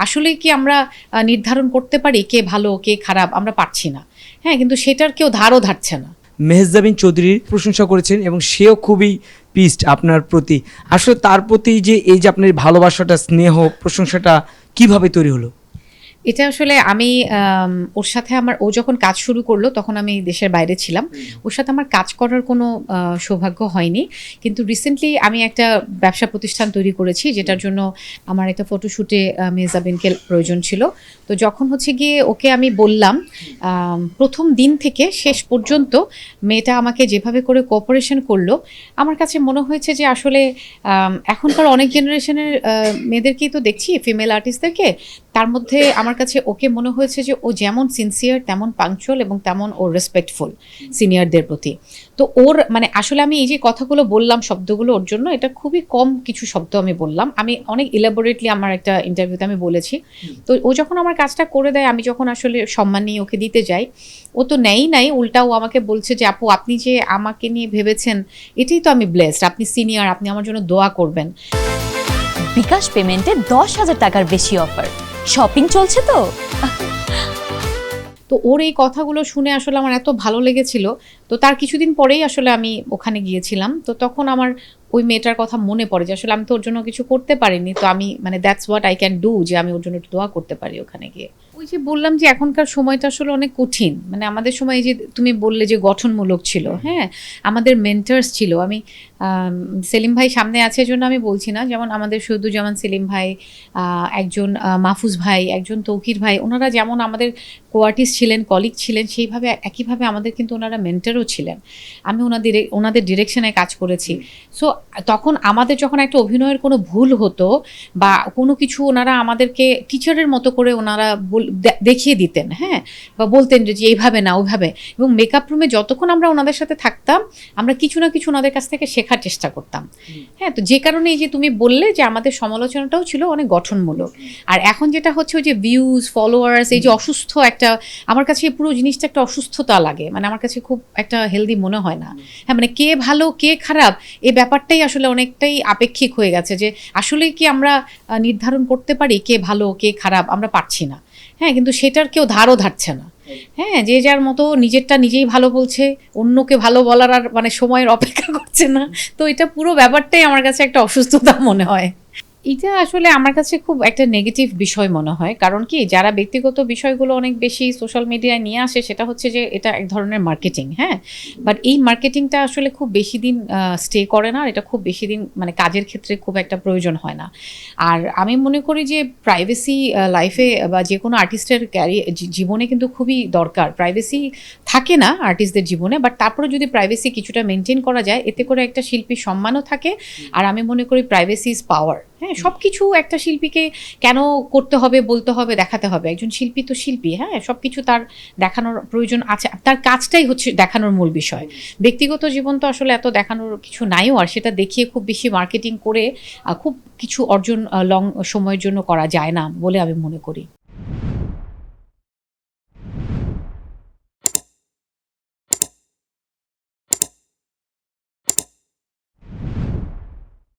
আসলে কি আমরা নির্ধারণ করতে পারি কে ভালো কে খারাপ? আমরা পারছি না। হ্যাঁ, কিন্তু সেটার কেউ ধারও ধারছে না। মেহজাবিন চৌধুরীর প্রশংসা করেছেন এবং সেও খুবই পিসড আপনার প্রতি। আসলে তার প্রতি যে এই যে আপনার ভালোবাসাটা, স্নেহ, প্রশংসাটা কিভাবে তৈরি হলো? এটা আসলে আমি ওর সাথে ও যখন কাজ শুরু করলো তখন আমি দেশের বাইরে ছিলাম। ওর সাথে আমার কাজ করার কোনো সৌভাগ্য হয়নি। কিন্তু রিসেন্টলি আমি একটা ব্যবসা প্রতিষ্ঠান তৈরি করেছি, যেটার জন্য আমার একটা ফটোশুটে মেহজাবিনকে প্রয়োজন ছিল। তো যখন হচ্ছে গিয়ে ওকে আমি বললাম, প্রথম দিন থেকে শেষ পর্যন্ত মেয়েটা আমাকে যেভাবে করে কোঅপারেশন করলো, আমার কাছে মনে হয়েছে যে আসলে এখনকার অনেক জেনারেশনের মেয়েদেরকেই তো দেখছি, ফিমেল আর্টিস্টদেরকে। তার মধ্যে আমার কাছে ওকে মনে হয়েছে যে ও যেমন সিনসিয়ার, তেমন পাংচুয়াল এবং তেমন ও রেসপেক্টফুল সিনিয়রদের প্রতি। তো ওর মানে আসলে আমি এই যে কথাগুলো বললাম, শব্দগুলো ওর জন্য, এটা খুবই কম কিছু শব্দ আমি বললাম। আমি অনেক ইলাবোরেটলি আমার একটা ইন্টারভিউতে আমি বলেছি। তো ও যখন আমার কাজটা করে দেয়, আমি যখন আসলে সম্মান নিয়ে ওকে দিতে যাই, ও তো নেই নাই, উল্টা ও আমাকে বলছে যে আপু আপনি যে আমাকে নিয়ে ভেবেছেন, এটাই তো আমি ব্লেসড, আপনি সিনিয়র, আপনি আমার জন্য দোয়া করবেন। বিকাশ পেমেন্টে 10,000 টাকার বেশি অফার, শপিং চলছে তো। তো ওর এই কথাগুলো শুনে আসলে আমার এত ভালো লেগেছিল। তো তার কিছুদিন পরেই আসলে আমি ওখানে গিয়েছিলাম। তো তখন আমার ওই মেয়েটার কথা মনে পড়ে যে আসলে আমি তো ওর জন্য কিছু করতে পারিনি। তো আমি মানে that's what I can do, যে আমি ওর জন্য একটু দোয়া করতে পারি ওখানে গিয়ে। ওই যে বললাম যে এখনকার সময়টা আসলে অনেক কঠিন। মানে আমাদের সময় এই যে তুমি বললে যে গঠনমূলক ছিল, হ্যাঁ, আমাদের মেন্টার্স ছিল। আমি সেলিম ভাই সামনে আছে জন্য আমি বলছি না, যেমন আমাদের শহীদুজ্জামান সেলিম ভাই, একজন মাহফুজ ভাই, একজন তৌকির ভাই, ওনারা যেমন আমাদের কোয়ার্টিস্ট ছিলেন, কলিগ ছিলেন, সেইভাবে একইভাবে আমাদের কিন্তু ওনারা মেন্টারও ছিলেন। আমি ওনাদের ডিরেকশনে কাজ করেছি। সো তখন আমাদের যখন একটা অভিনয়ের কোনো ভুল হতো বা কোনো কিছু, ওনারা আমাদেরকে টিচারের মতো করে ওনারা দেখিয়ে দিতেন, হ্যাঁ, বা বলতেন যে এইভাবে না ওইভাবে। এবং মেকআপ রুমে যতক্ষণ আমরা ওনাদের সাথে থাকতাম, আমরা কিছু না কিছু ওনাদের কাছ থেকে শেখার চেষ্টা করতাম। হ্যাঁ, তো যে কারণে এই যে তুমি বললে যে আমাদের সমালোচনাটাও ছিল অনেক গঠনমূলক। আর এখন যেটা হচ্ছে ওই যে ভিউজ, ফলোয়ার্স, এই যে অসুস্থ একটা, আমার কাছে এই পুরো জিনিসটা একটা অসুস্থতা লাগে। মানে আমার কাছে খুব একটা হেলদি মনে হয় না। হ্যাঁ, মানে কে ভালো কে খারাপ এই ব্যাপারটাই আসলে অনেকটাই আপেক্ষিক হয়ে গেছে, যে আসলে কি আমরা নির্ধারণ করতে পারি কে ভালো কে খারাপ? আমরা পারছি না। হ্যাঁ, কিন্তু সেটার কেউ ধারও ধারছে না। হ্যাঁ, যে যার মতো নিজেরটা নিজেই ভালো বলছে, অন্যকে ভালো বলার আর মানে সময়ের অপেক্ষা করছে না। তো এটা পুরো ব্যাপারটাই আমার কাছে একটা অসুস্থতা মনে হয়। এটা আসলে আমার কাছে খুব একটা নেগেটিভ বিষয় মনে হয়। কারণ কি, যারা ব্যক্তিগত বিষয়গুলো অনেক বেশি সোশ্যাল মিডিয়ায় নিয়ে আসে, সেটা হচ্ছে যে এটা এক ধরনের মার্কেটিং। হ্যাঁ, বাট এই মার্কেটিংটা আসলে খুব বেশি দিন স্টে করে না। এটা খুব বেশি দিন মানে কাজের ক্ষেত্রে খুব একটা প্রয়োজন হয় না। আর আমি মনে করি যে প্রাইভেসি লাইফে বা যে কোনো আর্টিস্টের জীবনে কিন্তু খুবই দরকার। প্রাইভেসি থাকে না আর্টিস্টদের জীবনে, বাট তারপরে যদি প্রাইভেসি কিছুটা মেনটেন করা যায়, এতে করে একটা শিল্পীর সম্মানও থাকে। আর আমি মনে করি প্রাইভেসি ইজ পাওয়ার। হ্যাঁ, সব কিছু একটা শিল্পীকে কেন করতে হবে, বলতে হবে, দেখাতে হবে? একজন শিল্পী তো শিল্পী, হ্যাঁ, সব কিছু তার দেখানোর প্রয়োজন আছে। তার কাজটাই হচ্ছে দেখানোর মূল বিষয়। ব্যক্তিগত জীবন তো আসলে এত দেখানোর কিছু নাইও, আর সেটা দেখিয়ে খুব বেশি মার্কেটিং করে খুব কিছু অর্জন লং সময়ের জন্য করা যায় না বলে আমি মনে করি।